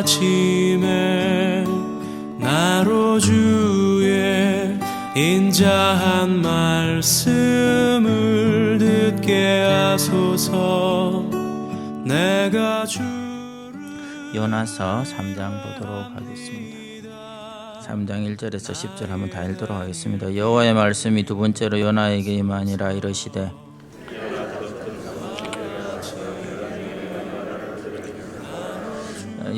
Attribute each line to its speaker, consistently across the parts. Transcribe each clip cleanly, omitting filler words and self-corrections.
Speaker 1: 아침에 나로 주의 인자한 말씀을 듣게 하소서. 내가
Speaker 2: 요나서 3장 보도록 하겠습니다. 3장 1절에서 10절 한번 다 읽도록 하겠습니다. 여호와의 말씀이 두 번째로 요나에게 임하니라. 이르시되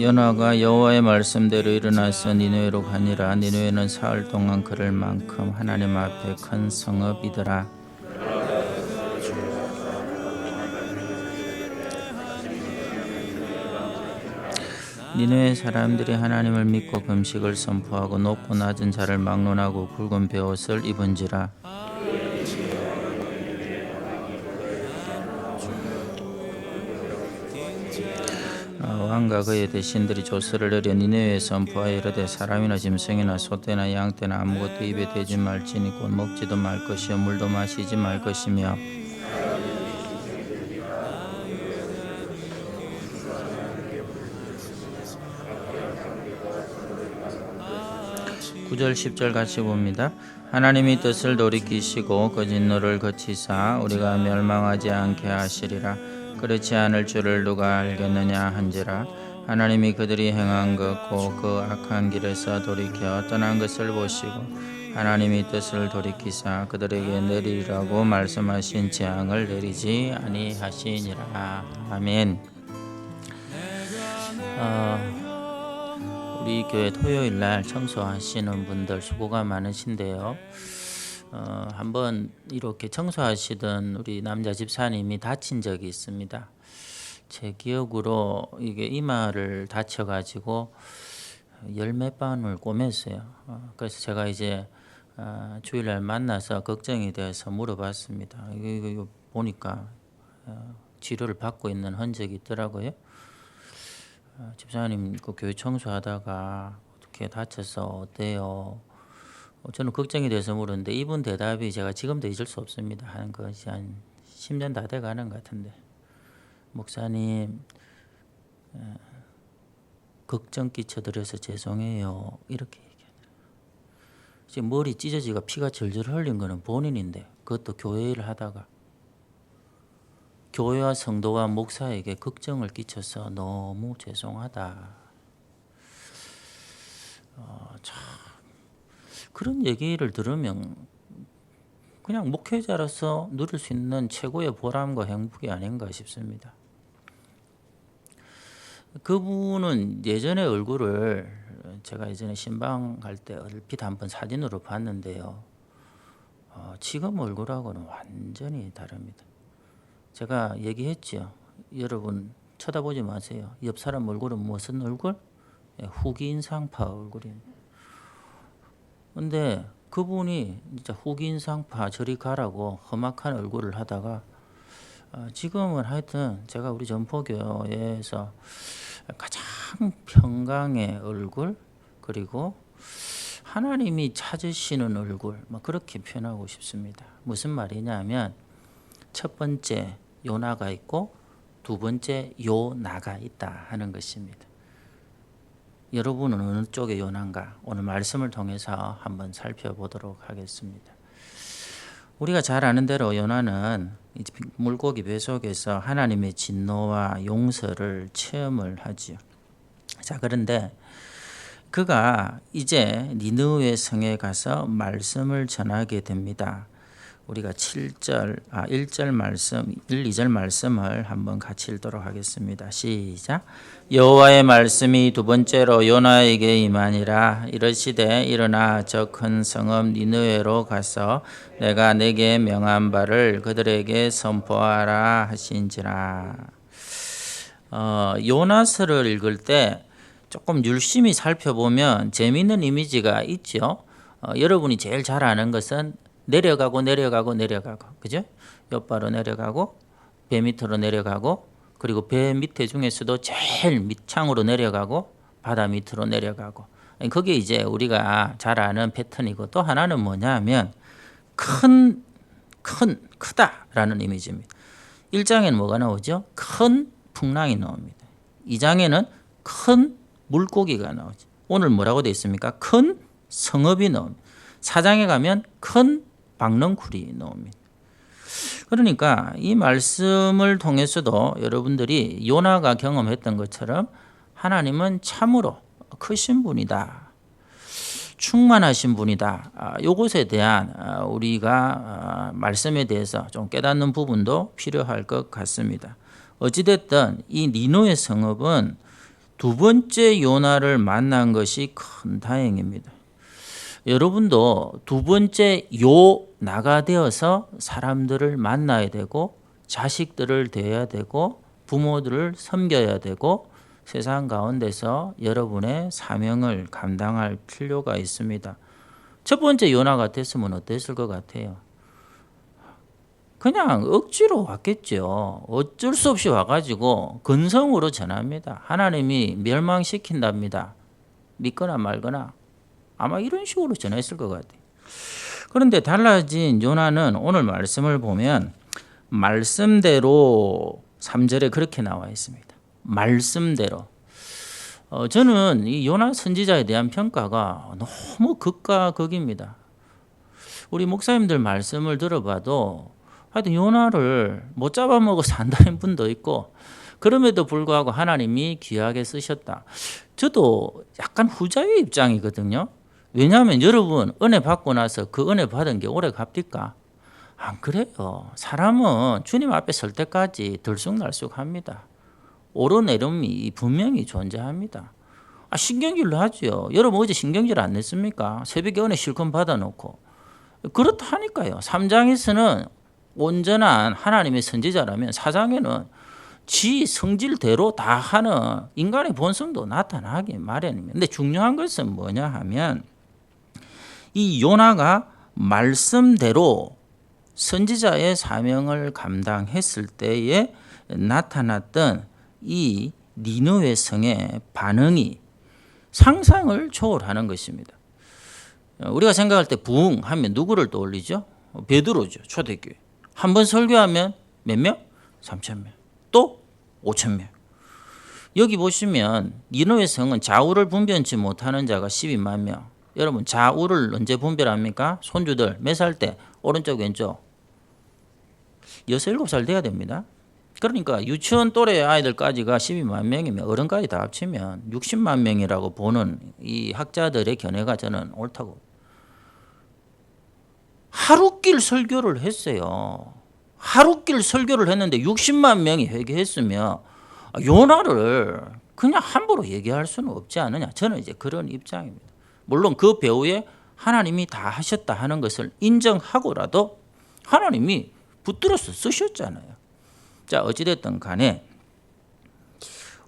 Speaker 2: 요나가 여호와의 말씀대로 일어나서 니느웨로 가니라. 니느웨는 사흘 동안 걸을 만큼 하나님 앞에 큰 성읍이더라. 니느웨 사람들이 하나님을 믿고 금식을 선포하고 높고 낮은 자를 막론하고 굵은 베옷을 입은지라. 왕과 그의 대신들이 조서를 내려 니느웨에 선포하여 이르되 사람이나 짐승이나 소떼나 양떼나 아무것도 입에 대지 말지니 곧 먹지도 말 것이요 물도 마시지 말 것이며 9절 10절 같이 봅니다. 하나님이 뜻을 돌이키시고 거짓노를 거치사 우리가 멸망하지 않게 하시리라. 그렇지 않을 줄을 누가 알겠느냐 한지라. 하나님이 그들이 행한 것 곧 그 악한 길에서 돌이켜 떠난 것을 보시고 하나님이 뜻을 돌이키사 그들에게 내리라고 말씀하신 재앙을 내리지 아니하시니라. 아멘. 우리 교회 토요일 날 청소하시는 분들 수고가 많으신데요. 한번 이렇게 청소하시던 우리 남자 집사님이 다친 적이 있습니다. 제 기억으로 이게 이마를 다쳐가지고 열 몇 번을 꼬맸어요. 그래서 제가 이제 주일날 만나서 걱정이 돼서 물어봤습니다. 이거 보니까 치료를 받고 있는 흔적이 있더라고요. 집사님 그 교회 청소하다가 어떻게 다쳐서 어때요? 저는 걱정이 돼서 물었는데 이분 대답이 제가 지금도 잊을 수 없습니다. 하는 것이 한 10년 다 돼가는 것 같은데, 목사님 걱정 끼쳐드려서 죄송해요 이렇게 얘기하더라고요. 지금 머리 찢어지고 피가 절절 흘린 거는 본인인데 그것도 교회 일을 하다가 교회와 성도와 목사에게 걱정을 끼쳐서 너무 죄송하다. 참 그런 얘기를 들으면 그냥 목회자로서 누릴 수 있는 최고의 보람과 행복이 아닌가 싶습니다. 그분은 예전의 얼굴을 제가 예전에 신방 갈 때 얼핏 한번 사진으로 봤는데요. 지금 얼굴하고는 완전히 다릅니다. 제가 얘기했죠. 여러분 쳐다보지 마세요. 옆 사람 얼굴은 무슨 얼굴? 후기인상파 얼굴입니다. 근데 그분이 진짜 후기인상파 저리 가라고 험악한 얼굴을 하다가 지금은 하여튼 제가 우리 전포교회에서 가장 평강의 얼굴, 그리고 하나님이 찾으시는 얼굴, 그렇게 표현하고 싶습니다. 무슨 말이냐면 첫 번째 요나가 있고 두 번째 요나가 있다 하는 것입니다. 여러분은 어느 쪽의 요나인가? 오늘 말씀을 통해서 한번 살펴보도록 하겠습니다. 우리가 잘 아는 대로 요나는 물고기 배 속에서 하나님의 진노와 용서를 체험을 하지요. 자, 그런데 그가 이제 니느웨 성에 가서 말씀을 전하게 됩니다. 우리가 1절 말씀, 1, 2절 말씀을 한번 같이 읽도록 하겠습니다. 시작. 여호와의 말씀이 두 번째로 요나에게 임하니라. 이르시되 일어나 저 큰 성읍 니느웨로 가서 내가 내게 명한 바를 그들에게 선포하라 하신지라. 요나서를 읽을 때 조금 유심히 살펴보면 재미있는 이미지가 있죠. 여러분이 제일 잘 아는 것은 내려가고, 그죠? 옆바로 내려가고, 배 밑으로 내려가고, 그리고 배 밑에 중에서도 제일 밑창으로 내려가고, 바다 밑으로 내려가고. 그게 이제 우리가 잘 아는 패턴이고, 또 하나는 뭐냐면 크다라는 이미지입니다. 1장에는 뭐가 나오죠? 큰 풍랑이 나옵니다. 2장에는 큰 물고기가 나오죠. 오늘 뭐라고 되어 있습니까? 큰 성읍이 나옵니다. 4장에 가면 큰 박넝쿨이 나옵니다. 그러니까 이 말씀을 통해서도 여러분들이 요나가 경험했던 것처럼 하나님은 참으로 크신 분이다. 충만하신 분이다. 이것에 대한 우리가 말씀에 대해서 좀 깨닫는 부분도 필요할 것 같습니다. 어찌됐든 이 니느웨 성읍은 두 번째 요나를 만난 것이 큰 다행입니다. 여러분도 두 번째 요나가 되어서 사람들을 만나야 되고 자식들을 대해야 되고 부모들을 섬겨야 되고 세상 가운데서 여러분의 사명을 감당할 필요가 있습니다. 첫 번째 요나 같았으면 어땠을 것 같아요? 그냥 억지로 왔겠죠. 어쩔 수 없이 와가지고 근성으로 전합니다. 하나님이 멸망시킨답니다. 믿거나 말거나 아마 이런 식으로 전했을 것 같아요. 그런데 달라진 요나는 오늘 말씀을 보면 말씀대로 3절에 그렇게 나와 있습니다. 말씀대로. 저는 이 요나 선지자에 대한 평가가 너무 극과 극입니다. 우리 목사님들 말씀을 들어봐도 하여튼 요나를 못 잡아먹어서 안다는 분도 있고 그럼에도 불구하고 하나님이 귀하게 쓰셨다. 저도 약간 후자의 입장이거든요. 왜냐하면 여러분 은혜 받고 나서 그 은혜 받은 게 오래 갑니까? 안 그래요. 사람은 주님 앞에 설 때까지 들쑥날쑥합니다. 오르내림이 분명히 존재합니다. 신경질로 하죠. 여러분 어제 신경질 안 냈습니까? 새벽에 은혜 실컷 받아놓고. 그렇다니까요. 3장에서는 온전한 하나님의 선지자라면 4장에는 지 성질대로 다 하는 인간의 본성도 나타나기 마련입니다. 근데 중요한 것은 뭐냐 하면 이 요나가 말씀대로 선지자의 사명을 감당했을 때에 나타났던 이 니느웨 성의 반응이 상상을 초월하는 것입니다. 우리가 생각할 때 부흥 하면 누구를 떠올리죠? 베드로죠. 초대교회. 한 번 설교하면 몇 명? 3,000명. 또 5,000명. 여기 보시면 니느웨 성은 좌우를 분별치 못하는 자가 12만 명. 여러분 좌우를 언제 분별합니까? 손주들 몇 살 때? 오른쪽 왼쪽. 6, 7살 돼야 됩니다. 그러니까 유치원 또래 아이들까지가 12만 명이면 어른까지 다 합치면 60만 명이라고 보는 이 학자들의 견해가 저는 옳다고. 하루길 설교를 했어요. 하루길 설교를 했는데 60만 명이 회개했으면 요나를 그냥 함부로 얘기할 수는 없지 않느냐. 저는 이제 그런 입장입니다. 물론 그 배후에 하나님이 다 하셨다 하는 것을 인정하고라도 하나님이 붙들어서 쓰셨잖아요. 자, 어찌됐든 간에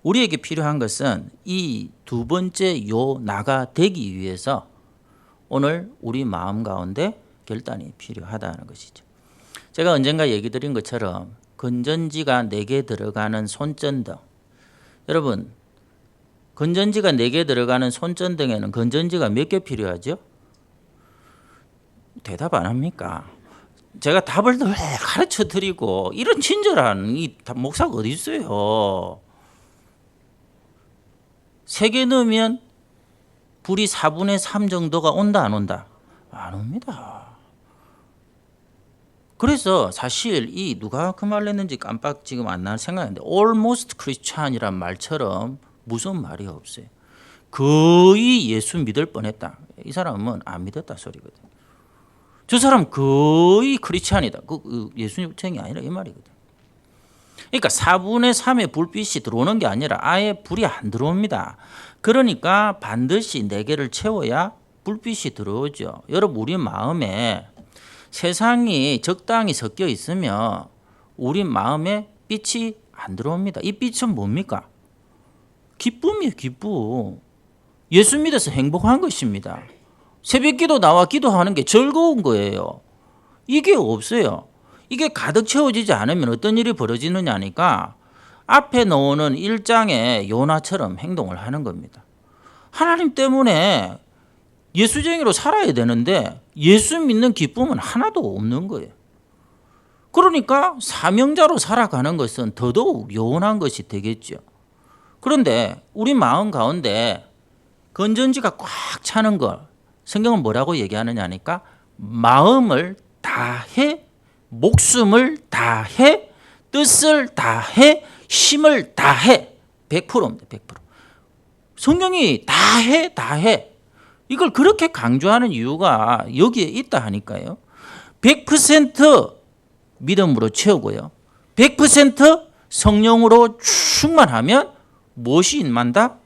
Speaker 2: 우리에게 필요한 것은 이 두 번째 요나가 되기 위해서 오늘 우리 마음 가운데 결단이 필요하다는 것이죠. 제가 언젠가 얘기 드린 것처럼 건전지가 4개 들어가는 손전등. 여러분, 건전지가 4개 들어가는 손전등에는 건전지가 몇 개 필요하죠? 대답 안 합니까? 제가 답을 늘 가르쳐 드리고 이런 친절한 이 목사가 어디 있어요? 3개 넣으면 불이 4분의 3 정도가 온다 안 온다? 안 옵니다. 그래서 사실 이 누가 그 말 했는지 깜빡 지금 안 날 생각인데 almost Christian이란 말처럼 무서운 말이 없어요. 거의 예수 믿을 뻔했다. 이 사람은 안 믿었다 소리거든. 저 사람 거의 크리스찬이다. 그 예수님 요청이 아니라 이 말이거든. 그러니까 4분의 3의 불빛이 들어오는 게 아니라 아예 불이 안 들어옵니다. 그러니까 반드시 4개를 채워야 불빛이 들어오죠. 여러분 우리 마음에 세상이 적당히 섞여 있으면 우리 마음에 빛이 안 들어옵니다. 이 빛은 뭡니까? 기쁨이에요. 기쁨. 예수 믿어서 행복한 것입니다. 새벽기도 나와 기도하는 게 즐거운 거예요. 이게 없어요. 이게 가득 채워지지 않으면 어떤 일이 벌어지느냐니까 앞에 나오는 1장의 요나처럼 행동을 하는 겁니다. 하나님 때문에 예수쟁이로 살아야 되는데 예수 믿는 기쁨은 하나도 없는 거예요. 그러니까 사명자로 살아가는 것은 더더욱 요원한 것이 되겠죠. 그런데 우리 마음 가운데 건전지가 꽉 차는 걸 성경은 뭐라고 얘기하느냐니까 마음을 다해, 목숨을 다해, 뜻을 다해, 힘을 다해. 100%입니다. 100%. 성경이 다해, 다해. 이걸 그렇게 강조하는 이유가 여기에 있다 하니까요. 100% 믿음으로 채우고요. 100% 성령으로 충만하면 무엇이 임한다?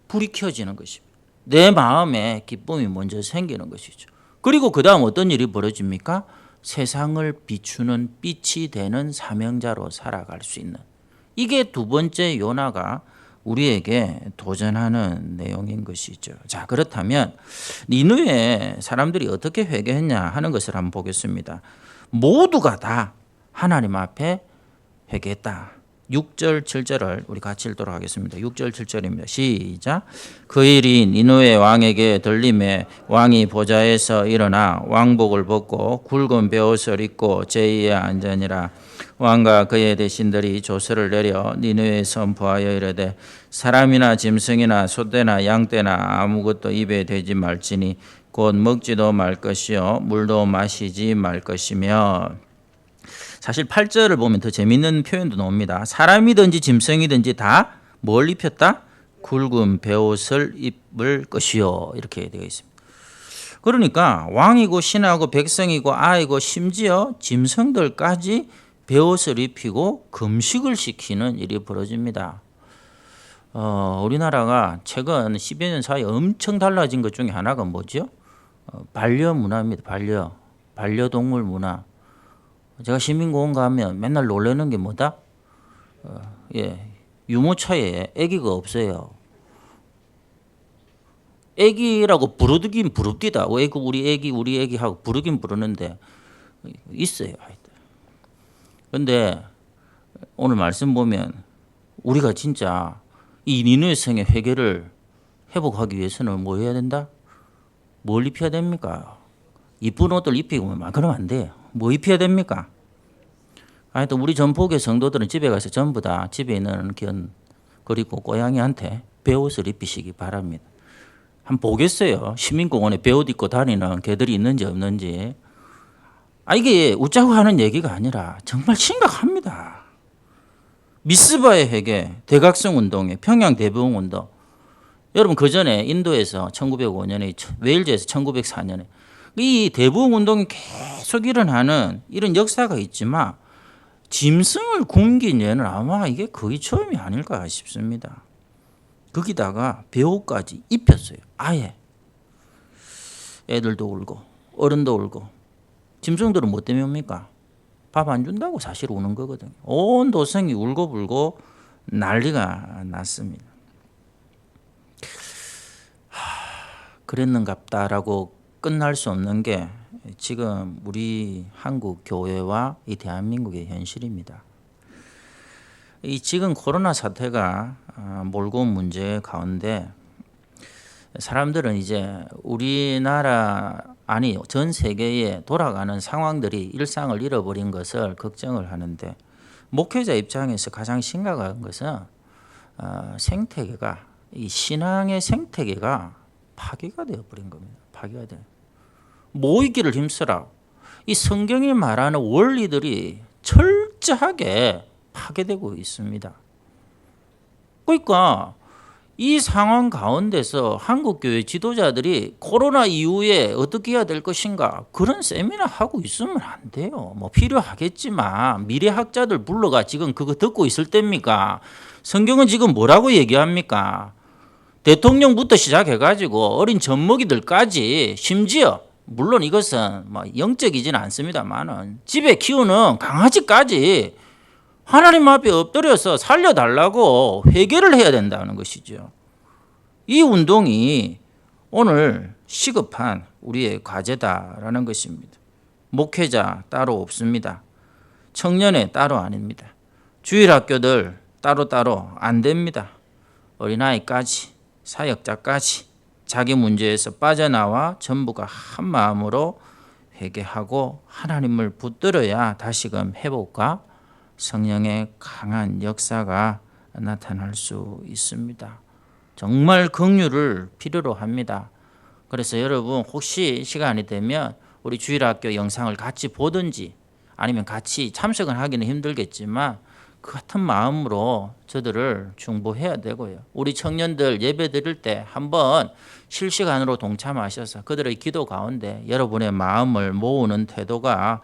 Speaker 2: 불이 켜지는 것입니다. 내 마음에 기쁨이 먼저 생기는 것이죠. 그리고 그 다음 어떤 일이 벌어집니까? 세상을 비추는 빛이 되는 사명자로 살아갈 수 있는. 이게 두 번째 요나가 우리에게 도전하는 내용인 것이죠. 자, 그렇다면 니느웨 사람들이 어떻게 회개했냐 하는 것을 한번 보겠습니다. 모두가 다 하나님 앞에 회개했다. 6절 7절을 우리 같이 읽도록 하겠습니다. 6절 7절입니다. 시작. 그 일이 니느웨 왕에게 들림에 왕이 보좌에서 일어나 왕복을 벗고 굵은 베옷을 입고 제2에 앉으니라. 왕과 그의 대신들이 조서를 내려 니느웨에 선포하여 이르되 사람이나 짐승이나 소떼나 양떼나 아무것도 입에 대지 말지니 곧 먹지도 말 것이요 물도 마시지 말 것이며. 사실 8절을 보면 더 재밌는 표현도 나옵니다. 사람이든지 짐승이든지 다 뭘 입혔다? 굵은 베옷을 입을 것이요. 이렇게 되어 있습니다. 그러니까 왕이고 신하고 백성이고 아이고 심지어 짐승들까지 베옷을 입히고 금식을 시키는 일이 벌어집니다. 우리나라가 최근 10여 년 사이에 엄청 달라진 것 중에 하나가 뭐죠? 반려 문화입니다. 반려동물 문화. 제가 시민공원 가면 맨날 놀라는 게 뭐다? 유모차에 아기가 없어요. 아기라고 부르긴 부릅디다. 왜 우리 아기 하고 부르긴 부르는데 있어요. 그런데 오늘 말씀 보면 우리가 진짜 이 니느웨 성의 회개를 회복하기 위해서는 뭐 해야 된다? 뭘 입혀야 됩니까? 이쁜 옷들 입히고 그러면 안 돼요. 뭐 입혀야 됩니까? 하여튼 우리 전폭의 성도들은 집에 가서 전부 다 집에 있는 견 그리고 고양이한테 베옷을 입히시기 바랍니다. 한번 보겠어요. 시민공원에 베옷 입고 다니는 개들이 있는지 없는지. 이게 웃자고 하는 얘기가 아니라 정말 심각합니다. 미스바의 회개, 대각성 운동회, 평양 대부흥 운동. 여러분 그 전에 인도에서 1905년에 웨일즈에서 1904년에 이 대부흥 운동이 계속 일어나는 이런 역사가 있지만 짐승을 굶긴 예는 아마 이게 거의 처음이 아닐까 싶습니다. 거기다가 베옷까지 입혔어요. 아예. 애들도 울고 어른도 울고. 짐승들은 뭐 때문에 옵니까? 밥 안 준다고 사실 우는 거거든요. 온 도성이 울고불고 난리가 났습니다. 그랬는갑다라고 끝날 수 없는 게 지금 우리 한국 교회와 이 대한민국의 현실입니다. 이 지금 코로나 사태가 몰고 온 문제 가운데 사람들은 이제 우리나라 아니 전 세계에 돌아가는 상황들이 일상을 잃어버린 것을 걱정을 하는데 목회자 입장에서 가장 심각한 것은 생태계가 이 신앙의 생태계가 파괴가 되어버린 겁니다. 파괴가 돼. 모이기를 힘쓰라. 이 성경이 말하는 원리들이 철저하게 파괴되고 있습니다. 그러니까 이 상황 가운데서 한국교회 지도자들이 코로나 이후에 어떻게 해야 될 것인가 그런 세미나 하고 있으면 안 돼요. 뭐 필요하겠지만 미래학자들 불러가 지금 그거 듣고 있을 때입니까? 성경은 지금 뭐라고 얘기합니까? 대통령부터 시작해가지고 어린 젖먹이들까지 심지어 물론 이것은 뭐 영적이지는 않습니다만은 집에 키우는 강아지까지 하나님 앞에 엎드려서 살려달라고 회개를 해야 된다는 것이죠. 이 운동이 오늘 시급한 우리의 과제다라는 것입니다. 목회자 따로 없습니다. 청년회 따로 아닙니다. 주일학교들 따로따로 안 됩니다. 어린아이까지 사역자까지 자기 문제에서 빠져나와 전부가 한 마음으로 회개하고 하나님을 붙들어야 다시금 회복과 성령의 강한 역사가 나타날 수 있습니다. 정말 긍휼을 필요로 합니다. 그래서 여러분 혹시 시간이 되면 우리 주일학교 영상을 같이 보든지 아니면 같이 참석은 하기는 힘들겠지만 그 같은 마음으로 저들을 중보해야 되고요. 우리 청년들 예배 드릴 때 한번 실시간으로 동참하셔서 그들의 기도 가운데 여러분의 마음을 모으는 태도가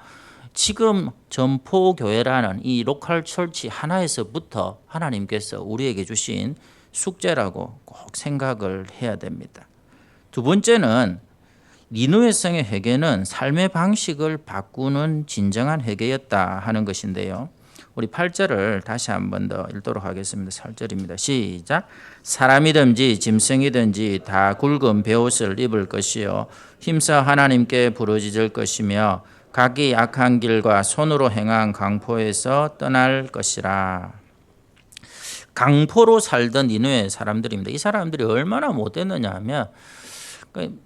Speaker 2: 지금 전포교회라는 이 로컬 철치 하나에서부터 하나님께서 우리에게 주신 숙제라고 꼭 생각을 해야 됩니다. 두 번째는 니느웨성의 회개는 삶의 방식을 바꾸는 진정한 회개였다 하는 것인데요. 우리 8절을 다시 한 번 더 읽도록 하겠습니다. 8절입니다. 시작. 사람이든지 짐승이든지 다 굵은 베옷을 입을 것이요 힘써 하나님께 부르짖을 것이며 각기 악한 길과 손으로 행한 강포에서 떠날 것이라. 강포로 살던 니느웨 사람들입니다. 이 사람들이 얼마나 못됐느냐 하면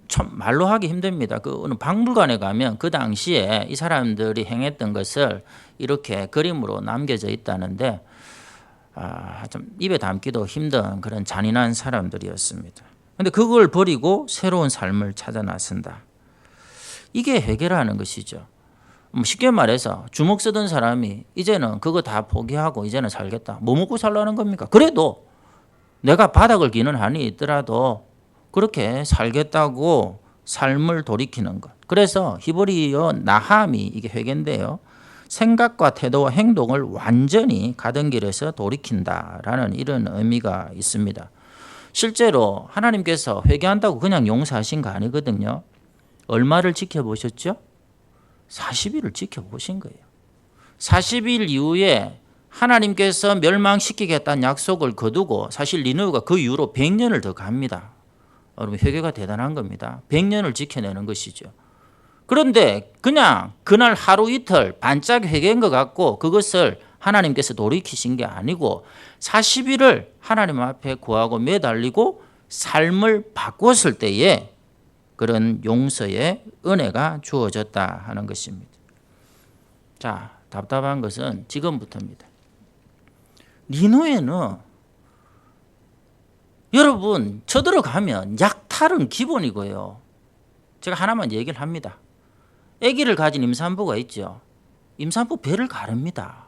Speaker 2: 참 말로 하기 힘듭니다. 그 어느 박물관에 가면 그 당시에 이 사람들이 행했던 것을 이렇게 그림으로 남겨져 있다는데 좀 입에 담기도 힘든 그런 잔인한 사람들이었습니다. 그런데 그걸 버리고 새로운 삶을 찾아 나선다. 이게 회개라는 것이죠. 쉽게 말해서 주먹 쓰던 사람이 이제는 그거 다 포기하고 이제는 살겠다. 뭐 먹고 살라는 겁니까? 그래도 내가 바닥을 기는 한이 있더라도 그렇게 살겠다고 삶을 돌이키는 것. 그래서 히브리어 나함이 이게 회개인데요. 생각과 태도와 행동을 완전히 가던 길에서 돌이킨다라는 이런 의미가 있습니다. 실제로 하나님께서 회개한다고 그냥 용서하신 거 아니거든요. 얼마를 지켜보셨죠? 40일을 지켜보신 거예요. 40일 이후에 하나님께서 멸망시키겠다는 약속을 거두고 사실 니느웨가 그 이후로 100년을 더 갑니다. 여러분 회개가 대단한 겁니다. 100년을 지켜내는 것이죠. 그런데 그냥 그날 하루 이틀 반짝 회개인 것 같고 그것을 하나님께서 돌이키신 게 아니고 40일을 하나님 앞에 구하고 매달리고 삶을 바꿨을 때에 그런 용서의 은혜가 주어졌다 하는 것입니다. 자, 답답한 것은 지금부터입니다. 니느웨는 여러분 쳐들어가면 약탈은 기본이고요. 제가 하나만 얘기를 합니다. 아기를 가진 임산부가 있죠. 임산부 배를 가릅니다.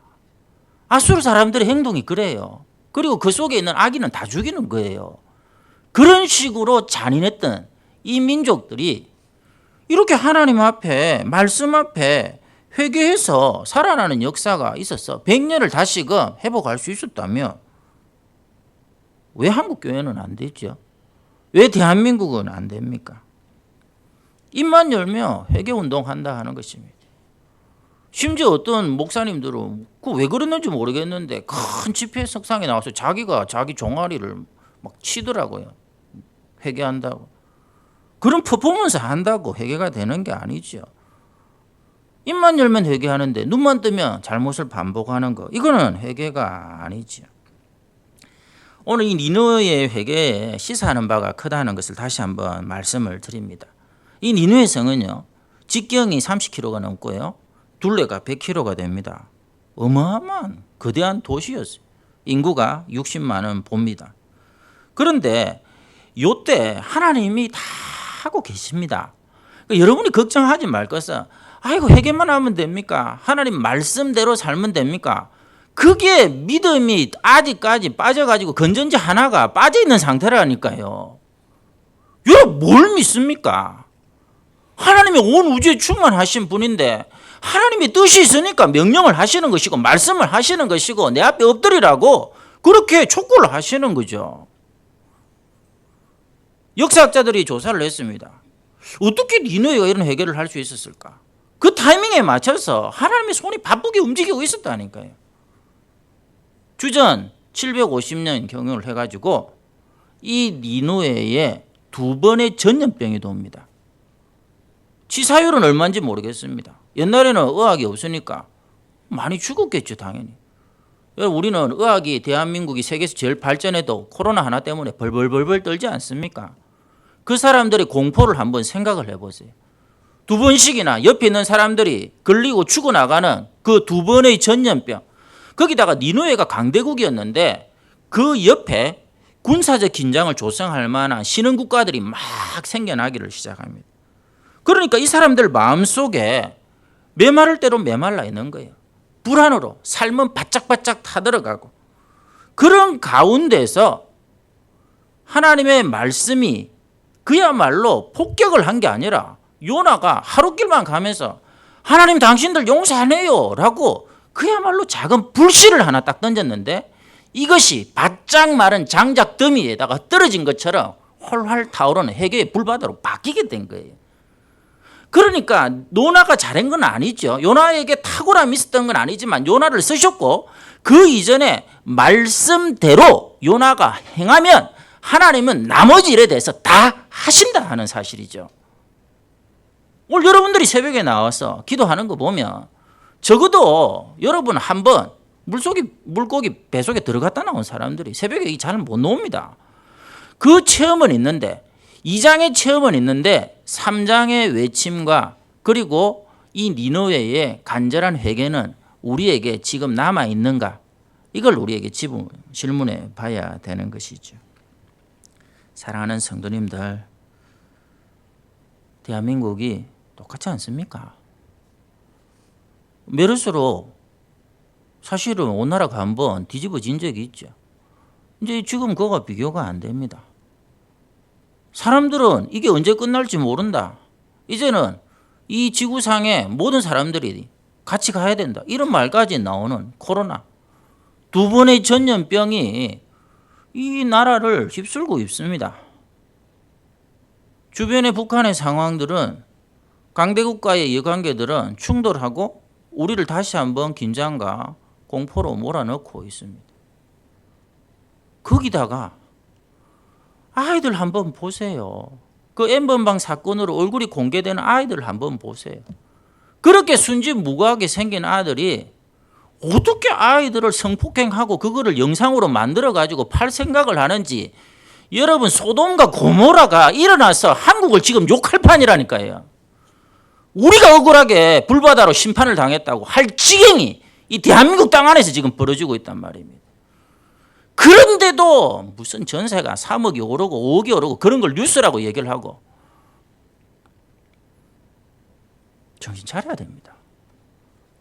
Speaker 2: 아수르 사람들의 행동이 그래요. 그리고 그 속에 있는 아기는 다 죽이는 거예요. 그런 식으로 잔인했던 이 민족들이 이렇게 하나님 앞에 말씀 앞에 회개해서 살아나는 역사가 있었어. 100년을 다시금 회복할 수 있었다면 왜 한국 교회는 안 되죠? 왜 대한민국은 안 됩니까? 입만 열면 회개 운동한다 하는 것입니다. 심지어 어떤 목사님들은 그 왜 그랬는지 모르겠는데 큰 집회 석상에 나와서 자기가 자기 종아리를 막 치더라고요. 회개한다고. 그런 퍼포먼스 한다고 회개가 되는 게 아니죠. 입만 열면 회개하는데 눈만 뜨면 잘못을 반복하는 거. 이거는 회개가 아니죠. 오늘 이 니느웨의 회개에 시사하는 바가 크다는 것을 다시 한번 말씀을 드립니다. 이 니느웨 성은요. 직경이 30km가 넘고요. 둘레가 100km가 됩니다. 어마어마한 거대한 도시였어요. 인구가 60만은 봅니다. 그런데 요때 하나님이 다 하고 계십니다. 그러니까 여러분이 걱정하지 말 것은 아이고 회개만 하면 됩니까? 하나님 말씀대로 살면 됩니까? 그게 믿음이 아직까지 빠져가지고 건전지 하나가 빠져있는 상태라니까요. 여러분 뭘 믿습니까? 하나님이 온 우주에 충만하신 분인데 하나님의 뜻이 있으니까 명령을 하시는 것이고 말씀을 하시는 것이고 내 앞에 엎드리라고 그렇게 촉구를 하시는 거죠. 역사학자들이 조사를 했습니다. 어떻게 니느웨가 이런 회개를 할 수 있었을까? 그 타이밍에 맞춰서 하나님의 손이 바쁘게 움직이고 있었다니까요. 주전 750년 경영을 해가지고 이 니느웨에 2번의 전염병이 돕니다. 치사율은 얼마인지 모르겠습니다. 옛날에는 의학이 없으니까 많이 죽었겠죠, 당연히. 우리는 의학이 대한민국이 세계에서 제일 발전해도 코로나 하나 때문에 벌벌벌벌 떨지 않습니까? 그 사람들의 공포를 한번 생각을 해보세요. 2번씩이나 옆에 있는 사람들이 걸리고 죽어나가는 그 2번의 전염병. 거기다가 니느웨가 강대국이었는데 그 옆에 군사적 긴장을 조성할 만한 신흥 국가들이 막 생겨나기를 시작합니다. 그러니까 이 사람들 마음속에 메마를 대로 메말라 있는 거예요. 불안으로 삶은 바짝바짝 타들어가고, 그런 가운데서 하나님의 말씀이 그야말로 폭격을 한 게 아니라 요나가 하루길만 가면서 하나님 당신들 용서 안 해요 라고 그야말로 작은 불씨를 하나 딱 던졌는데, 이것이 바짝 마른 장작 더미에다가 떨어진 것처럼 활활 타오르는 해교의 불바다로 바뀌게 된 거예요. 그러니까 요나가 잘한 건 아니죠. 요나에게 탁월함이 있었던 건 아니지만 요나를 쓰셨고, 그 이전에 말씀대로 요나가 행하면 하나님은 나머지 일에 대해서 다 하신다 하는 사실이죠. 오늘 여러분들이 새벽에 나와서 기도하는 거 보면 적어도 여러분 한번 물고기 뱃속에 들어갔다 나온 사람들이 새벽에 잘 못 나옵니다. 그 체험은 있는데, 2장의 체험은 있는데 3장의 외침과 그리고 이 니느웨의 간절한 회개는 우리에게 지금 남아있는가, 이걸 우리에게 질문해 봐야 되는 것이죠. 사랑하는 성도님들, 대한민국이 똑같지 않습니까? 메르스로 사실은 온 나라가 한번 뒤집어진 적이 있죠. 이제 지금 그거가 비교가 안 됩니다. 사람들은 이게 언제 끝날지 모른다. 이제는 이 지구상의 모든 사람들이 같이 가야 된다. 이런 말까지 나오는 코로나. 두 번의 전염병이 이 나라를 휩쓸고 있습니다. 주변의 북한의 상황들은 강대국과의 이해관계들은 충돌하고 우리를 다시 한번 긴장과 공포로 몰아넣고 있습니다. 거기다가 아이들 한번 보세요. 그 N번방 사건으로 얼굴이 공개되는 아이들 한번 보세요. 그렇게 순진무구하게 생긴 아들이 어떻게 아이들을 성폭행하고 그거를 영상으로 만들어가지고 팔 생각을 하는지, 여러분 소돔과 고모라가 일어나서 한국을 지금 욕할 판이라니까요. 우리가 억울하게 불바다로 심판을 당했다고 할 지경이 이 대한민국 땅 안에서 지금 벌어지고 있단 말입니다. 그런데도 무슨 전세가 3억이 오르고 5억이 오르고 그런 걸 뉴스라고 얘기를 하고, 정신 차려야 됩니다.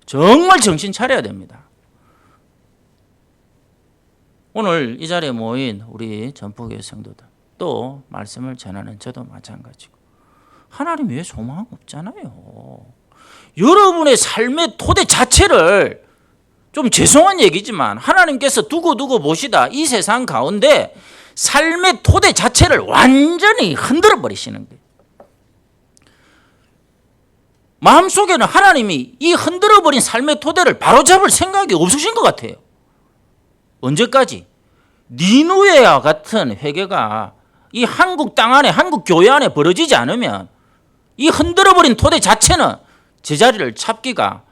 Speaker 2: 정말 정신 차려야 됩니다. 오늘 이 자리에 모인 우리 전포교회 성도들, 또 말씀을 전하는 저도 마찬가지고, 하나님 외에 소망 없잖아요. 여러분의 삶의 토대 자체를, 좀 죄송한 얘기지만 하나님께서 두고 보시다 이 세상 가운데 삶의 토대 자체를 완전히 흔들어 버리시는 거예요. 마음속에는 하나님이 이 흔들어 버린 삶의 토대를 바로잡을 생각이 없으신 것 같아요. 언제까지? 니느웨와 같은 회개가 이 한국 땅 안에, 한국 교회 안에 벌어지지 않으면 이 흔들어 버린 토대 자체는 제자리를 찾기가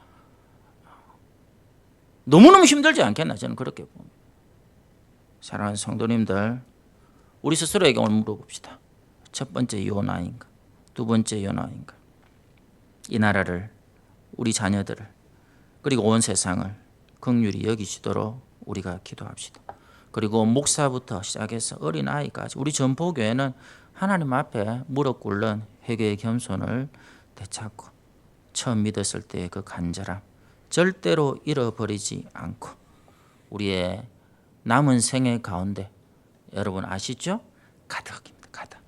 Speaker 2: 너무너무 힘들지 않겠나, 저는 그렇게 봅니다. 사랑하는 성도님들, 우리 스스로에게 오늘 물어봅시다. 첫 번째 요나인가? 두 번째 요나인가? 이 나라를, 우리 자녀들을, 그리고 온 세상을 긍휼히 여기시도록 우리가 기도합시다. 그리고 목사부터 시작해서 어린아이까지 우리 전포교회는 하나님 앞에 무릎 꿇는 회개의 겸손을 되찾고 처음 믿었을 때의 그 간절함 절대로 잃어버리지 않고, 우리의 남은 생애 가운데 여러분 아시죠? 가득입니다. 가득.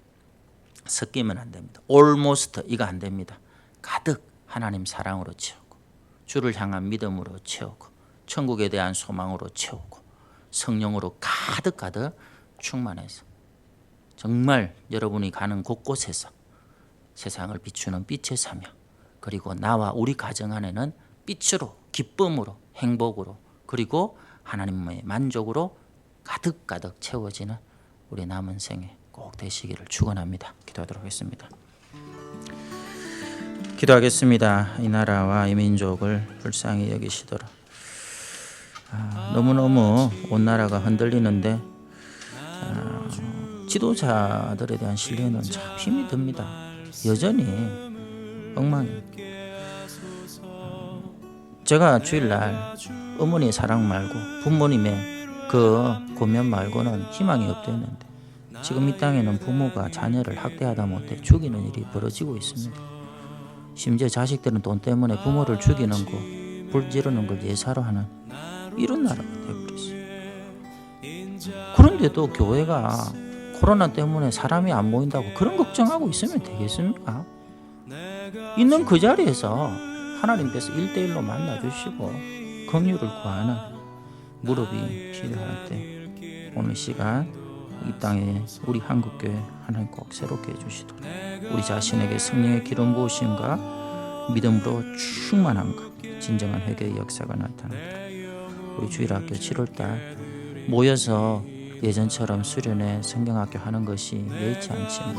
Speaker 2: 섞이면 안 됩니다. almost 이거 안 됩니다. 가득 하나님 사랑으로 채우고, 주를 향한 믿음으로 채우고, 천국에 대한 소망으로 채우고, 성령으로 가득 충만해서 정말 여러분이 가는 곳곳에서 세상을 비추는 빛의 사명, 그리고 나와 우리 가정 안에는 빛으로, 기쁨으로, 행복으로, 그리고 하나님의 만족으로 가득 채워지는 우리 남은 생에 꼭 되시기를 축원합니다. 기도하도록 하겠습니다. 기도하겠습니다. 이 나라와 이 민족을 불쌍히 여기시도록. 너무너무 온 나라가 흔들리는데 지도자들에 대한 신뢰는 참 힘이 듭니다. 여전히 엉망입니다. 제가 주일날 어머니의 사랑 말고 부모님의 그 고면 말고는 희망이 없댔는데 지금 이 땅에는 부모가 자녀를 학대하다 못해 죽이는 일이 벌어지고 있습니다. 심지어 자식들은 돈 때문에 부모를 죽이는 거, 불 지르는 걸 예사로 하는 이런 나라가 되어버렸어요. 그런데도 교회가 코로나 때문에 사람이 안 모인다고 그런 걱정하고 있으면 되겠습니까? 있는 그 자리에서 하나님께서 1대1로 만나주시고 긍휼을 구하는 무릎이 필요할 때 오늘 시간 이 땅에 우리 한국교회 하나님 꼭 새롭게 해주시도록 우리 자신에게 성령의 기름 부으심과 믿음으로 충만한 것, 진정한 회개의 역사가 나타나도록 우리 주일학교 7월달 모여서 예전처럼 수련회 성경학교 하는 것이 예의치 않지만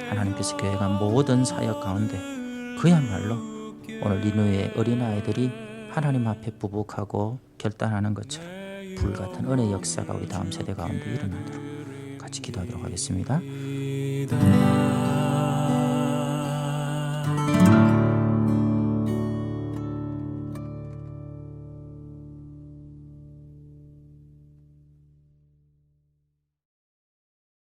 Speaker 2: 하나님께서 교회가 모든 사역 가운데 그야말로 오늘 리누의 어린아이들이 하나님 앞에 부복하고 결단하는 것처럼 불같은 은혜 역사가 우리 다음 세대 가운데 일어나도록 같이 기도하도록 하겠습니다.